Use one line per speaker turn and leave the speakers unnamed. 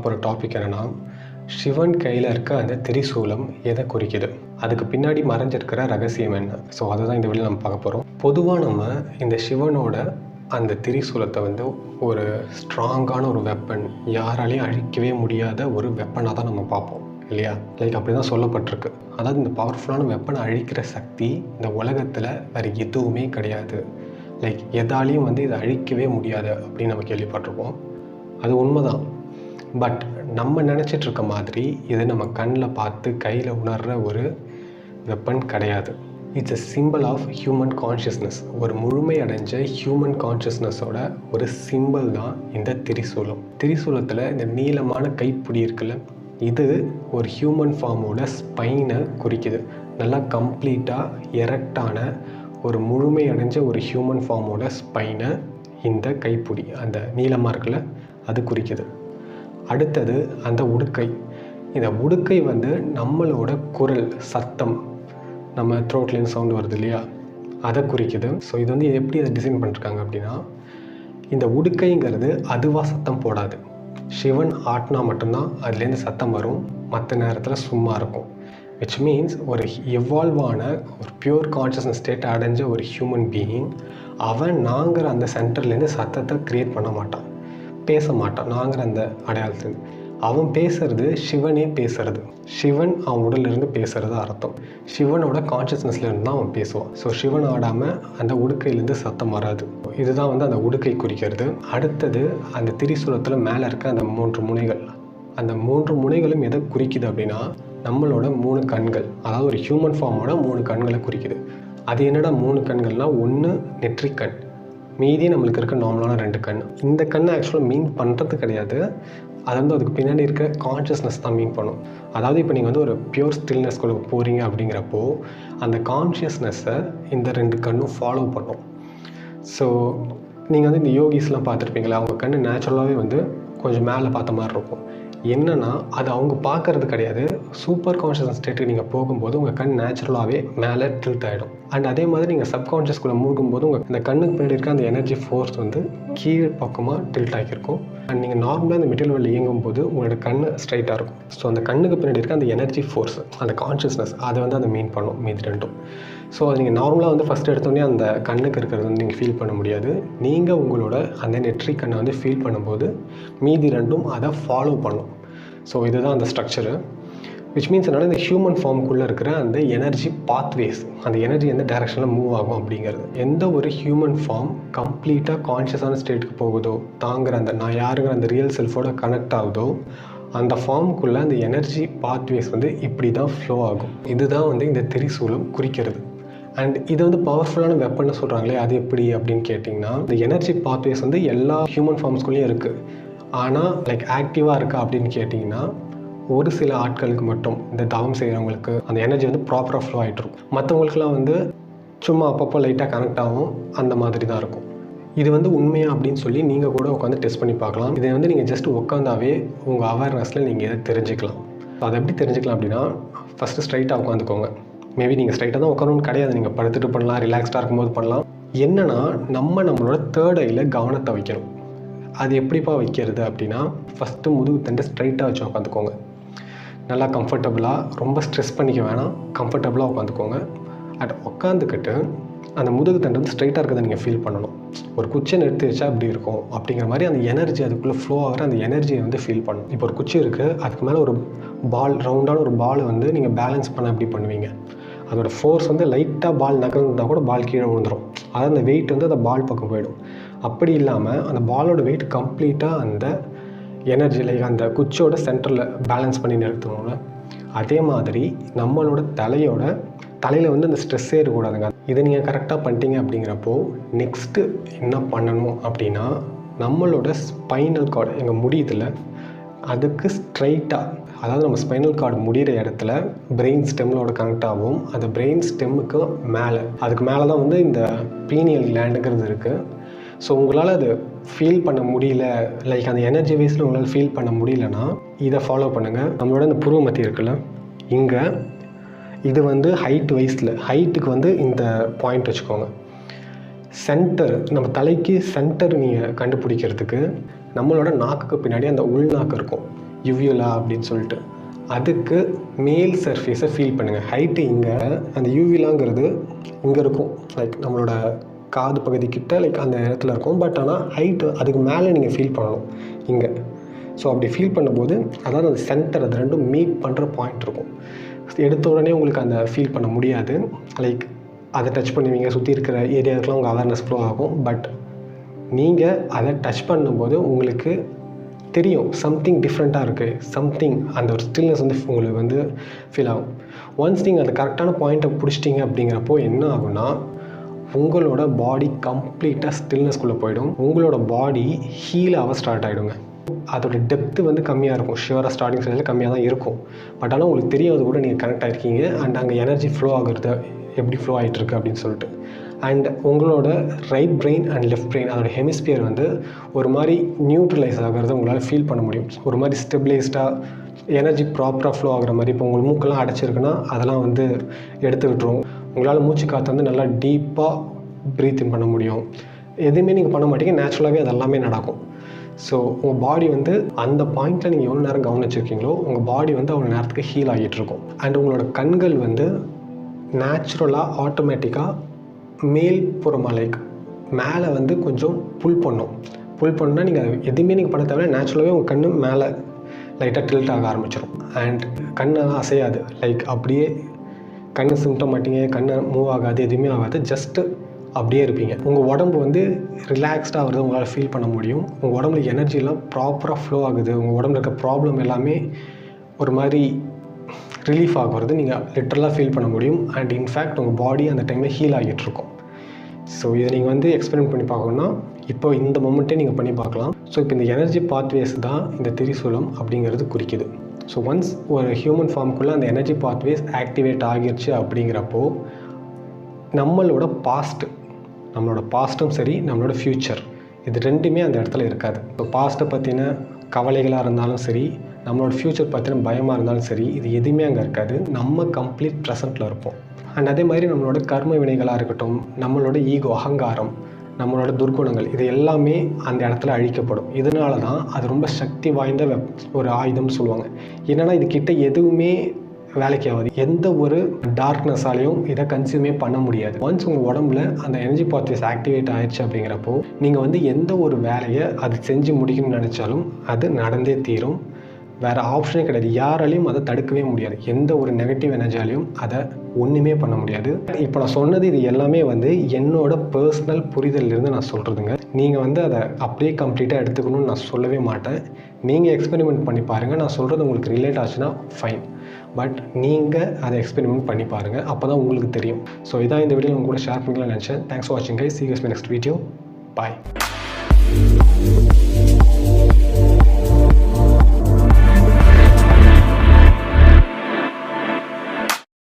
பார்க்க போகிற டாபிக் என்னென்னா, சிவன் கையில் இருக்க அந்த திரிசூலம் எதை குறிக்குது, அதுக்கு பின்னாடி மறைஞ்சிருக்கிற ரகசியம் என்ன. ஸோ அதை தான் இந்த வீடியோ நம்ம பார்க்க போகிறோம். பொதுவாக நம்ம இந்த சிவனோட அந்த திரிசூலத்தை வந்து ஒரு ஸ்ட்ராங்கான ஒரு வெப்பன், யாராலையும் அழிக்கவே முடியாத ஒரு வெப்பனாக தான் நம்ம பார்ப்போம் இல்லையா. லைக் அப்படி தான் சொல்லப்பட்டிருக்கு. அதாவது இந்த பவர்ஃபுல்லான வெப்பனை அழிக்கிற சக்தி இந்த உலகத்தில் வேறு எதுவுமே கிடையாது. லைக் எதாலையும் வந்து இதை அழிக்கவே முடியாது அப்படின்னு நம்ம கேள்விப்பட்டிருப்போம். அது உண்மைதான். பட் நம்ம நினச்சிட்ருக்க மாதிரி இது நம்ம கண்ணில் பார்த்து கையில் உணர்கிற ஒரு வெப்பன் கிடையாது. It's a simple of human consciousness. ஒரு முழுமை அடைஞ்ச ஹியூமன் கான்ஷியஸ்னஸோட ஒரு சிம்பிள் தான் இந்த திரிசூலம். திரிசூலத்தில் இந்த நீளமான கைப்பிடி இருக்குல்ல, இது ஒரு ஹியூமன் ஃபார்மோட ஸ்பைனை குறிக்குது. நல்லா கம்ப்ளீட்டாக எரெக்டான ஒரு முழுமை அடைஞ்ச ஒரு ஹியூமன் ஃபார்மோட ஸ்பைனை இந்த கைப்பிடி, அந்த நீளமாக இருக்குல்ல, அது குறிக்குது. அடுத்தது அந்த உடுக்கை. இந்த உடுக்கை வந்து நம்மளோட குரல், சத்தம், நம்ம த்ரோட்லேருந்து சவுண்டு வருது இல்லையா, அதை குறிக்குது. ஸோ இது வந்து எப்படி அதை டிசைன் பண்ணிருக்காங்க அப்படின்னா, இந்த உடுக்கைங்கிறது அதுவாக சத்தம் போடாது. சிவன் ஆட்டினா மட்டும்தான் அதுலேருந்து சத்தம் வரும், மற்ற நேரத்தில் சும்மா இருக்கும். விச் மீன்ஸ் ஒரு எவால்வான ஒரு பியூர் கான்ஷியஸ்னஸ் ஸ்டேட் அடைஞ்ச ஒரு ஹியூமன் பீயிங், அவன் நாங்கிற அந்த சென்டர்லேருந்து சத்தத்தை க்ரியேட் பண்ண மாட்டான், பேச மாட்டான். நாங்கிற அந்த அடையாளத்துலேருந்து அவன் பேசுறது சிவனே பேசுறது. சிவன் அவன் உடலிருந்து பேசுறது அர்த்தம். சிவனோட கான்ஷியஸ்னஸ்லேருந்து தான் அவன் பேசுவான். ஸோ சிவன் ஆடாமல் அந்த உடுக்கையிலேருந்து சத்தம் வராது. இதுதான் வந்து அந்த உடுக்கை குறிக்கிறது. அடுத்தது அந்த திரிசூலத்தில் மேலே இருக்க அந்த 3 முனைகள். அந்த 3 முனைகளும் எதை குறிக்குது அப்படின்னா, நம்மளோட 3 கண்கள். அதாவது ஒரு ஹியூமன் ஃபார்மோட 3 கண்களை குறிக்குது. அது என்னடா 3 கண்கள்னால், ஒன்று நெற்றிக்கண், மீதி நம்மளுக்கு இருக்க நார்மலான 2 கண். இந்த கண்ணை ஆக்சுவலாக மீன் பண்ணுறது கிடையாது, அது வந்து அதுக்கு பின்னாடி இருக்க கான்ஷியஸ்னஸ் தான் மீன் பண்ணும். அதாவது இப்போ நீங்கள் வந்து ஒரு பியூர் ஸ்டில்னஸ்குள்ளே போகிறீங்க அப்படிங்கிறப்போ அந்த கான்ஷியஸ்னஸை இந்த 2 கண்ணும் ஃபாலோ பண்ணும். ஸோ நீங்கள் வந்து இந்த யோகிஸ்லாம் பார்த்துருப்பீங்களா, அவங்க கண் நேச்சுரலாகவே வந்து கொஞ்சம் மேலே பார்த்த மாதிரி இருக்கும். என்னென்னா அது அவங்க பார்க்கறது கிடையாது. சூப்பர் கான்ஷியஸ் ஸ்டேட்டுக்கு நீங்கள் போகும்போது உங்கள் கண் நேச்சுரலாகவே மேலே டில்ட் ஆகிடும். அண்ட் அதே மாதிரி நீங்கள் சப்கான்ஷியஸ்குள்ளே மூழ்கும்போது உங்கள் இந்த கண்ணுக்கு பின்னாடி இருக்க அந்த எனர்ஜி ஃபோர்ஸ் வந்து கீழ் பக்கமாக டில்ட் ஆகியிருக்கும். அண்ட் நீங்கள் நார்மலாக இந்த மெட்டீரியல் வேலை இயங்கும்போது உங்களோட கண் ஸ்ட்ரைட்டாக இருக்கும். ஸோ அந்த கண்ணுக்கு பின்னாடி இருக்க அந்த எனர்ஜி ஃபோர்ஸ், அந்த கான்ஷியஸ்னஸ், அதை வந்து அதை மீன் பண்ணும் மீதி 2ம். ஸோ அது நீங்கள் நார்மலாக வந்து ஃபஸ்ட்டு எடுத்தோடனே அந்த கண்ணுக்கு இருக்கிறது வந்து நீங்கள் ஃபீல் பண்ண முடியாது. நீங்கள் உங்களோட அந்த நெற்றி கண்ணை வந்து ஃபீல் பண்ணும்போது மீதி 2ம் அதை ஃபாலோ பண்ணும். ஸோ இதுதான் அந்த ஸ்ட்ரக்சரு. விச் மீன்ஸ் என்னால் இந்த ஹியூமன் ஃபார்முக்குள்ளே இருக்கிற அந்த எனர்ஜி பாத்வேஸ், அந்த எனர்ஜி எந்த டைரெக்ஷனில் மூவ் ஆகும் அப்படிங்கிறது. எந்த ஒரு ஹியூமன் ஃபார்ம் கம்ப்ளீட்டாக கான்ஷியஸான ஸ்டேட்டுக்கு போகுதோ, தாங்கிற அந்த நான் யாருங்கிற அந்த ரியல் செல்ஃபோட கனெக்ட் ஆகுதோ, அந்த ஃபார்முக்குள்ளே அந்த எனர்ஜி பாத்வேஸ் வந்து இப்படி தான் ஃப்ளோ ஆகும். இதுதான் வந்து இந்த திரிசூலம் குறிக்கிறது. அண்ட் இது வந்து பவர்ஃபுல்லான வெப்பன்னு சொல்கிறாங்களே, அது எப்படி அப்படின்னு கேட்டிங்கன்னா, இந்த எனர்ஜி பாத்வேஸ் வந்து எல்லா ஹியூமன் ஃபார்ம்ஸ்குள்ளேயும் இருக்குது. ஆனால் லைக் ஆக்டிவாக இருக்கா அப்படின்னு கேட்டிங்கன்னா, ஒரு சில ஆட்களுக்கு மட்டும், இந்த தவம் செய்கிறவங்களுக்கு அந்த எனர்ஜி வந்து ப்ராப்பராக ஃப்ளோ ஆகிட்டு இருக்கும். மற்றவங்களுக்குலாம் வந்து சும்மா அப்பப்போ லைட்டாக கனெக்ட் ஆகும், அந்த மாதிரி தான் இருக்கும். இது வந்து உண்மையா அப்படின்னு சொல்லி நீங்கள் கூட உட்காந்து டெஸ்ட் பண்ணி பார்க்கலாம். இதை வந்து நீங்கள் ஜஸ்ட் உட்காந்தாவே உங்கள் அவேர்னஸில் நீங்கள் இதை தெரிஞ்சுக்கலாம். அதை எப்படி தெரிஞ்சுக்கலாம் அப்படின்னா, ஃபஸ்ட்டு ஸ்ட்ரைட்டாக உட்காந்துக்கோங்க. மேபி நீங்கள் ஸ்ட்ரைட்டாக தான் உட்காரணும்னு கிடையாது, நீங்கள் படுத்துட்டு பண்ணலாம், ரிலாக்ஸ்டாக இருக்கும்போது பண்ணலாம். என்னென்னா நம்மளோட 3rd ஐயில் கவனத்தை வைக்கணும். அது எப்படிப்பா வைக்கிறது அப்படின்னா, ஃபஸ்ட்டு முதுகு தண்டை ஸ்ட்ரைட்டாக வச்சு உட்காந்துக்கோங்க. நல்லா கம்ஃபர்டபுளாக, ரொம்ப ஸ்ட்ரெஸ் பண்ணிக்க வேணாம், கம்ஃபர்டபுளாக உட்காந்துக்கோங்க. அட் உட்காந்துக்கிட்டு அந்த முதுகு தண்டை வந்து ஸ்ட்ரைட்டாக இருக்கிறத நீங்கள் ஃபீல் பண்ணணும். ஒரு குச்சியை எடுத்து வச்சா அப்படி இருக்கும் அப்படிங்கிற மாதிரி அந்த எனர்ஜி அதுக்குள்ளே ஃப்ளோ ஆகிற அந்த எனர்ஜியை வந்து ஃபீல் பண்ணணும். இப்போ ஒரு குச்சி இருக்குது, அதுக்கு மேலே ஒரு பால், ரவுண்டான ஒரு பாலை வந்து நீங்கள் பேலன்ஸ் பண்ண எப்படி பண்ணுவீங்க, அதோடய ஃபோர்ஸ் வந்து லைட்டாக பால் நகர்ந்தால் கூட பால் கீழே விழுந்துடும். அதாவது அந்த வெயிட் வந்து அந்த பால் பக்கம் போயிடும். அப்படி இல்லாமல் அந்த பாலோட வெயிட் கம்ப்ளீட்டாக அந்த எனர்ஜி, லைக் அந்த குச்சியோட சென்டரில் பேலன்ஸ் பண்ணி நிறுத்தணும்ல, அதே மாதிரி நம்மளோட தலையில் வந்து அந்த ஸ்ட்ரெஸ்ஸே இருக்கக்கூடாதுங்க. இதை நீங்கள் கரெக்டாக பண்ணிட்டீங்க அப்படிங்கிறப்போ நெக்ஸ்ட்டு என்ன பண்ணணும் அப்படின்னா, நம்மளோட ஸ்பைனல் கார்டு எங்கள் முடியுதில்ல, அதுக்கு ஸ்ட்ரைட்டாக, அதாவது நம்ம ஸ்பைனல் கார்டு முடிகிற இடத்துல பிரெயின் ஸ்டெம்மோட கனெக்ட் ஆகும். அந்த பிரெயின் ஸ்டெம்முக்கு மேலே, அதுக்கு மேலே தான் வந்து இந்த பீனியல் கிளாண்டுங்கிறது இருக்குது. ஸோ உங்களால் அதை ஃபீல் பண்ண முடியல, லைக் அந்த எனர்ஜி வைஸில் உங்களால் ஃபீல் பண்ண முடியலன்னா இதை ஃபாலோ பண்ணுங்கள். நம்மளோட இந்த புருவ மத்தி இருக்குல்ல, இங்கே இது வந்து ஹைட் வைஸில், ஹைட்டுக்கு வந்து இந்த பாயிண்ட் வச்சுக்கோங்க. சென்டர், நம்ம தலைக்கு சென்டர் நீங்கள் கண்டுபிடிக்கிறதுக்கு நம்மளோட நாக்குக்கு பின்னாடி அந்த உள்நாக்கு இருக்கும். யுவியூலா அப்படின்னு சொல்லிட்டு. அதுக்கு மேல் சர்ஃபேஸை ஃபீல் பண்ணுங்கள். ஹைட்டு இங்கே, அந்த யூவிலாங்கிறது இங்கே இருக்கும், லைக் நம்மளோட காது பகுதிக்கிட்ட லைக் அந்த இடத்துல இருக்கும். பட் ஆனால் ஹைட்டு அதுக்கு மேலே நீங்கள் ஃபீல் பண்ணணும் இங்கே. ஸோ அப்படி ஃபீல் பண்ணும்போது அதாவது அந்த சென்டர், அது ரெண்டும் மீட் பண்ணுற பாயிண்ட் இருக்கும். எடுத்த உடனே உங்களுக்கு அந்த ஃபீல் பண்ண முடியாது. லைக் அதை டச் பண்ணுவீங்க, சுற்றி இருக்கிற ஏரியாவுக்குலாம் உங்கள் அவேர்னஸ் ஃப்ளோ ஆகும். பட் நீங்கள் அதை டச் பண்ணும்போது உங்களுக்கு தெரியும் சம்திங் டிஃப்ரெண்ட்டாக இருக்குது, சம்திங் அந்த ஒரு ஸ்டில்னஸ் வந்து உங்களுக்கு வந்து ஃபீல் ஆகும். ஒன்ஸ் நீங்கள் அந்த கரெக்டான பாயிண்ட்டை பிடிச்சிட்டிங்க அப்படிங்கிறப்போ என்ன ஆகும்னா, உங்களோட பாடி கம்ப்ளீட்டாக ஸ்டில்னஸ்குள்ளே போயிடும். உங்களோட பாடி ஹீல் ஆக ஸ்டார்ட் ஆகிடுங்க. அதோட டெப்த்து வந்து கம்மியாக இருக்கும், ஷுவராக ஸ்டார்டிங் ஸ்டேஜில் கம்மியாக தான் இருக்கும். பட் ஆனால் உங்களுக்கு தெரியாது கூட நீங்கள் கனெக்ட் ஆகிருக்கீங்க அண்ட் அங்கே எனர்ஜி ஃப்ளோ ஆகுறது எப்படி ஃப்ளோ ஆகிட்டுருக்கு அப்படின்னு சொல்லிட்டு. அண்ட் உங்களோட right brain and left brain அதோட ஹெமிஸ்பியர் வந்து ஒரு மாதிரி நியூட்ரலைஸ் ஆகிறத உங்களால் ஃபீல் பண்ண முடியும். ஒரு மாதிரி ஸ்டெபிளைஸ்டாக எனர்ஜி ப்ராப்பராக ஃப்ளோ ஆகிற மாதிரி. இப்போ உங்களுக்கு மூக்கெல்லாம் அடைச்சிருக்குன்னா அதெல்லாம் வந்து எடுத்து விட்டுரும். உங்களால் மூச்சு காற்று வந்து நல்லா டீப்பாக ப்ரீத்திங் பண்ண முடியும். எதுவுமே நீங்கள் பண்ண மாட்டீங்க, நேச்சுரலாகவே அது எல்லாமே நடக்கும். ஸோ உங்கள் பாடி வந்து அந்த பாயிண்ட்டில் நீங்கள் எவ்வளோ நேரம் கவனிச்சிருக்கீங்களோ உங்கள் பாடி வந்து அவ்வளோ நேரத்துக்கு ஹீல் ஆகிட்டுருக்கும். அண்ட் உங்களோட கண்கள் வந்து நேச்சுரலாக ஆட்டோமேட்டிக்காக மேல் புறமாக லைக் மேலே வந்து கொஞ்சம் புல் பண்ணால் நீங்கள் அது எதுவுமே நீங்கள் பண்ண தேவையில்ல, நேச்சுரலாகவே உங்கள் கண் மேலே லைட்டாக டில்ட் ஆக ஆரம்பிச்சிடும். அண்ட் கண்ணெல்லாம் அசையாது, லைக் அப்படியே கண்ணை சிமிட்ட மாட்டீங்க, கண்ணை மூவ் ஆகாது, எதுவுமே ஆகாது, ஜஸ்ட்டு அப்படியே இருப்பீங்க. உங்கள் உடம்பு வந்து ரிலாக்ஸ்டாக வருது உங்களால் ஃபீல் பண்ண முடியும். உங்கள் உடம்புல எனர்ஜிலாம் ப்ராப்பராக ஃப்ளோ ஆகுது. உங்கள் உடம்புல இருக்க ப்ராப்ளம் எல்லாமே ஒரு மாதிரி ரிலீஃப் ஆகிறது நீங்கள் லிட்டரலாக ஃபீல் பண்ண முடியும். அண்ட் இன்ஃபேக்ட் உங்கள் பாடி அந்த டைமில் ஹீல் ஆகிட்டுருக்கும். ஸோ இதை நீங்கள் வந்து எக்ஸ்பெரிமெண்ட் பண்ணி பார்க்கணுன்னா இப்போ இந்த மொமெண்ட்டே நீங்கள் பண்ணி பார்க்கலாம். ஸோ இப்போ இந்த எனர்ஜி பாத்வேஸ் தான் இந்த திரிசூலம் அப்படிங்கிறது குறிக்குது. ஸோ ஒன்ஸ் ஒரு ஹியூமன் ஃபார்முக்குள்ளே அந்த எனர்ஜி பாத்வேஸ் ஆக்டிவேட் ஆகிருச்சு அப்படிங்கிறப்போ நம்மளோட பாஸ்ட்டும் சரி, நம்மளோட ஃப்யூச்சர், இது ரெண்டுமே அந்த இடத்துல இருக்காது. இப்போ பாஸ்ட்டை பற்றின கவலைகளாக இருந்தாலும் சரி, நம்மளோட ஃப்யூச்சர் பற்றின பயமாக இருந்தாலும் சரி, இது எதுவுமே அங்கே இருக்காது. நம்ம கம்ப்ளீட் ப்ரெசண்ட்டில் இருப்போம். அண்ட் அதே மாதிரி நம்மளோட கர்ம வினைகளாக இருக்கட்டும், நம்மளோட ஈகோ, அகங்காரம், நம்மளோட துர்குணங்கள், இது எல்லாமே அந்த இடத்துல அழிக்கப்படும். இதனால தான் அது ரொம்ப சக்தி வாய்ந்த ஒரு ஆயுதம்னு சொல்லுவாங்க. என்னென்னா இதுக்கிட்ட எதுவுமே வேலைக்கு ஆகாது. எந்த ஒரு டார்க்னஸாலையும் இதை கன்சியூமே பண்ண முடியாது. ஒன்ஸ் உங்கள் உடம்புல அந்த எனர்ஜி பாத்வேஸ் ஆக்டிவேட் ஆயிடுச்சு அப்படிங்கிறப்போ நீங்கள் வந்து எந்த ஒரு வேலையை அது செஞ்சு முடிக்கணும்னு நினச்சாலும் அது நடந்தே தீரும். வேறு ஆப்ஷனே கிடையாது. யாராலையும் அதை தடுக்கவே முடியாது. எந்த ஒரு நெகட்டிவ் எனர்ஜியாலையும் அதை ஒன்றுமே பண்ண முடியாது. இப்போ நான் சொன்னது இது எல்லாமே வந்து என்னோட பர்சனல் புரிதலிருந்து நான் சொல்கிறதுங்க. நீங்கள் வந்து அதை அப்படியே கம்ப்ளீட்டாக எடுத்துக்கணும்னு நான் சொல்லவே மாட்டேன். நீங்கள் எக்ஸ்பெரிமெண்ட் பண்ணி பாருங்கள். நான் சொல்கிறது உங்களுக்கு ரிலேட் ஆச்சுன்னா ஃபைன். பட் நீங்கள் அதை எக்ஸ்பெரிமெண்ட் பண்ணி பாருங்கள், அப்போ தான் உங்களுக்கு தெரியும். ஸோ இதான் இந்த வீடியோ உங்க கூட ஷேர் பண்ணிக்கலாம்னு நினச்சேன். தேங்க்ஸ் ஃபார் வாட்சிங் guys. See you guys in my next video. Bye.